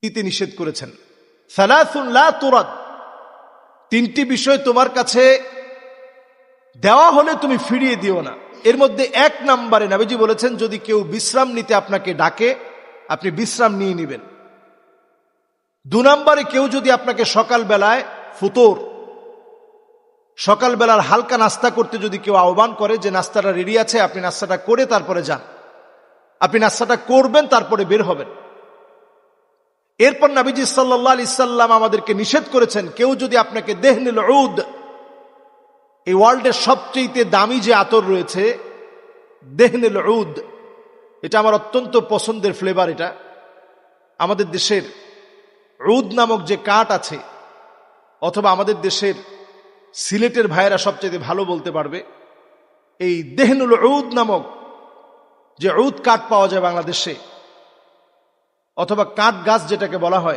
দিতে নিষেধ করেছেন। সালাসুন লা তুরাদ, তিনটি বিষয় তোমার কাছে দেওয়া হলে তুমি ফিরিয়ে দিও না। এর মধ্যে এক নম্বরে নবীজি বলেছেন, যদি কেউ বিশ্রাম নিতে আপনাকে ডাকে আপনি বিশ্রাম নিয়ে নেবেন। 2 নম্বরে কেউ যদি আপনাকে সকালবেলায় ফুতর, সকালবেলার হালকা নাস্তা করতে যদি কেউ আহ্বান করে যে নাস্তাটা রেডি আছে, আপনি নাস্তাটা করে তারপরে যান, আপনি নাস্তাটা করবেন তারপরে বের হবেন। এরপর নবীজি সাল্লাল্লাহু আলাইহি সাল্লাম আমাদেরকে নিষেধ করেছেন, কেউ যদি আপনাকে দেহনুল উদ, এই ওয়ার্ল্ডের সবচেয়ে দামি যে আতর রয়েছে দেহনুল উদ, এটা আমার অত্যন্ত পছন্দের ফ্লেভার। এটা আমাদের দেশের উদ নামক যে কাঠ আছে, অথবা আমাদের দেশের সিলেটের ভাইয়েরা সবচেয়ে ভালো বলতে পারবে, এই দেহনুল উদ নামক যে উদ কাঠ পাওয়া যায় বাংলাদেশে, অথবা কাঠ গাছ যেটাকে বলা হয়,